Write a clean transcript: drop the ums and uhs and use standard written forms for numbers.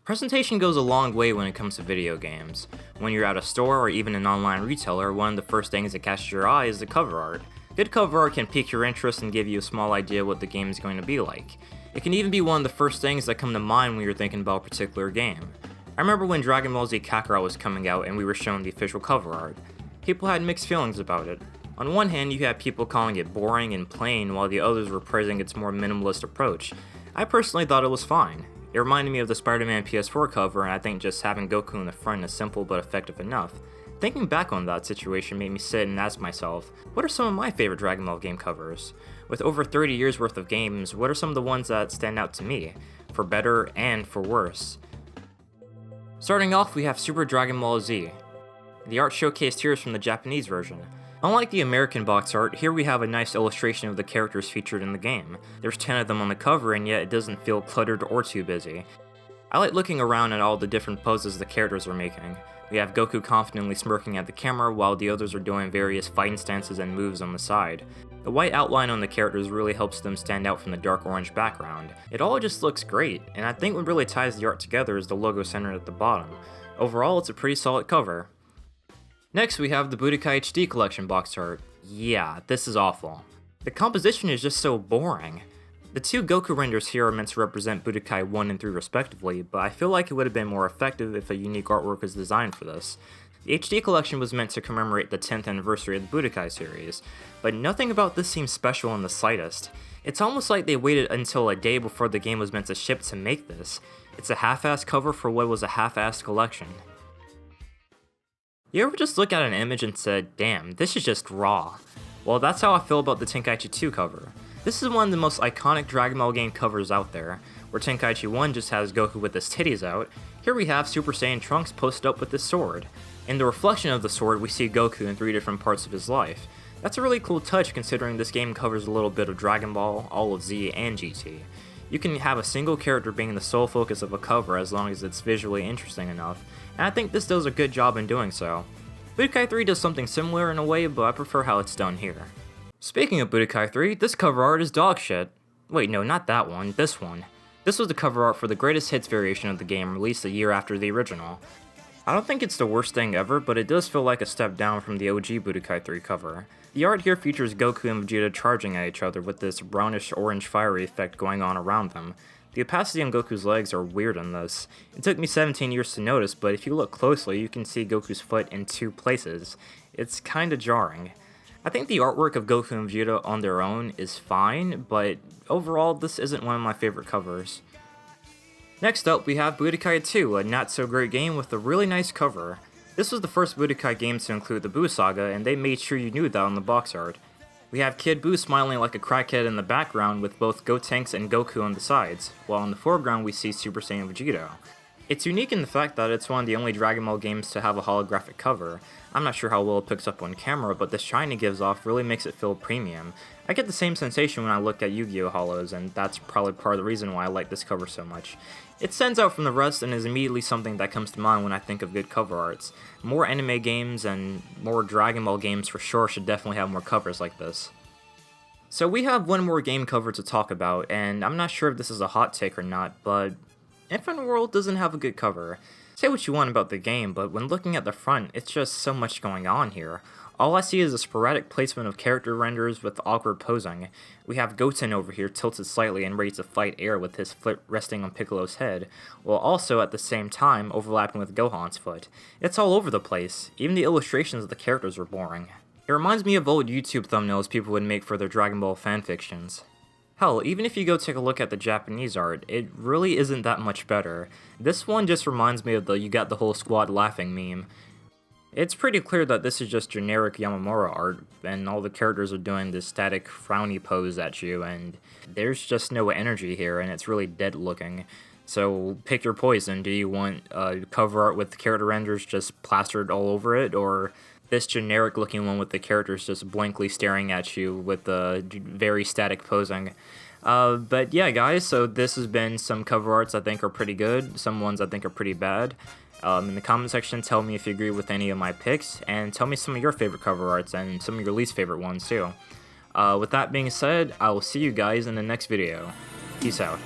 Presentation goes a long way when it comes to video games. When you're at a store or even an online retailer, one of the first things that catches your eye is the cover art. Good cover art can pique your interest and give you a small idea what the game is going to be like. It can even be one of the first things that come to mind when you're thinking about a particular game. I remember when Dragon Ball Z Kakarot was coming out and we were shown the official cover art. People had mixed feelings about it. On one hand, you had people calling it boring and plain, while the others were praising its more minimalist approach. I personally thought it was fine. It reminded me of the Spider-Man PS4 cover, and I think just having Goku in the front is simple but effective enough. Thinking back on that situation made me sit and ask myself, what are some of my favorite Dragon Ball game covers? With over 30 years worth of games, what are some of the ones that stand out to me, for better and for worse? Starting off, we have Super Dragon Ball Z. The art showcased here is from the Japanese version. Unlike the American box art, here we have a nice illustration of the characters featured in the game. There's 10 of them on the cover, and yet it doesn't feel cluttered or too busy. I like looking around at all the different poses the characters are making. We have Goku confidently smirking at the camera, while the others are doing various fighting stances and moves on the side. The white outline on the characters really helps them stand out from the dark orange background. It all just looks great, and I think what really ties the art together is the logo centered at the bottom. Overall, it's a pretty solid cover. Next, we have the Budokai HD Collection box art. Yeah, this is awful. The composition is just so boring. The two Goku renders here are meant to represent Budokai 1 and 3 respectively, but I feel like it would have been more effective if a unique artwork was designed for this. The HD collection was meant to commemorate the 10th anniversary of the Budokai series, but nothing about this seems special in the slightest. It's almost like they waited until a day before the game was meant to ship to make this. It's a half-assed cover for what was a half-assed collection. You ever just look at an image and said, damn, this is just raw? Well, that's how I feel about the Tenkaichi 2 cover. This is one of the most iconic Dragon Ball game covers out there, where Tenkaichi 1 just has Goku with his titties out. Here we have Super Saiyan Trunks posted up with his sword. In the reflection of the sword, we see Goku in 3 different parts of his life. That's a really cool touch considering this game covers a little bit of Dragon Ball, all of Z, and GT. You can have a single character being the sole focus of a cover as long as it's visually interesting enough, and I think this does a good job in doing so. Budokai 3 does something similar in a way, but I prefer how it's done here. Speaking of Budokai 3, this cover art is dog shit. Wait, no, not that one, this one. This was the cover art for the Greatest Hits variation of the game released a year after the original. I don't think it's the worst thing ever, but it does feel like a step down from the OG Budokai 3 cover. The art here features Goku and Vegeta charging at each other with this brownish-orange fiery effect going on around them. The opacity on Goku's legs are weird in this. It took me 17 years to notice, but if you look closely, you can see Goku's foot in 2 places. It's kinda jarring. I think the artwork of Goku and Vegeta on their own is fine, but overall, this isn't one of my favorite covers. Next up, we have Budokai 2, a not-so-great game with a really nice cover. This was the first Budokai game to include the Buu saga, and they made sure you knew that on the box art. We have Kid Buu smiling like a crackhead in the background with both Gotenks and Goku on the sides, while in the foreground we see Super Saiyan Vegeta. It's unique in the fact that it's one of the only Dragon Ball games to have a holographic cover. I'm not sure how well it picks up on camera, but the shine it gives off really makes it feel premium. I get the same sensation when I look at Yu-Gi-Oh! Holos, and that's probably part of the reason why I like this cover so much. It stands out from the rest and is immediately something that comes to mind when I think of good cover arts. More anime games and more Dragon Ball games for sure should definitely have more covers like this. So we have one more game cover to talk about, and I'm not sure if this is a hot take or not, but Infinite World doesn't have a good cover. Say what you want about the game, but when looking at the front, it's just so much going on here. All I see is a sporadic placement of character renders with awkward posing. We have Goten over here tilted slightly and ready to fight air with his foot resting on Piccolo's head, while also at the same time overlapping with Gohan's foot. It's all over the place. Even the illustrations of the characters are boring. It reminds me of old YouTube thumbnails people would make for their Dragon Ball fanfictions. Hell, even if you go take a look at the Japanese art, it really isn't that much better. This one just reminds me of the "you got the whole squad laughing" meme. It's pretty clear that this is just generic Yamamura art, and all the characters are doing this static frowny pose at you, and there's just no energy here, and it's really dead looking. So pick your poison. Do you want cover art with the character renders just plastered all over it, or this generic looking one with the characters just blankly staring at you with the very static posing? But yeah, guys, so this has been some cover arts I think are pretty good, some ones I think are pretty bad. In the comment section, tell me if you agree with any of my picks, and tell me some of your favorite cover arts and some of your least favorite ones too. With that being said, I will see you guys in the next video. Peace out.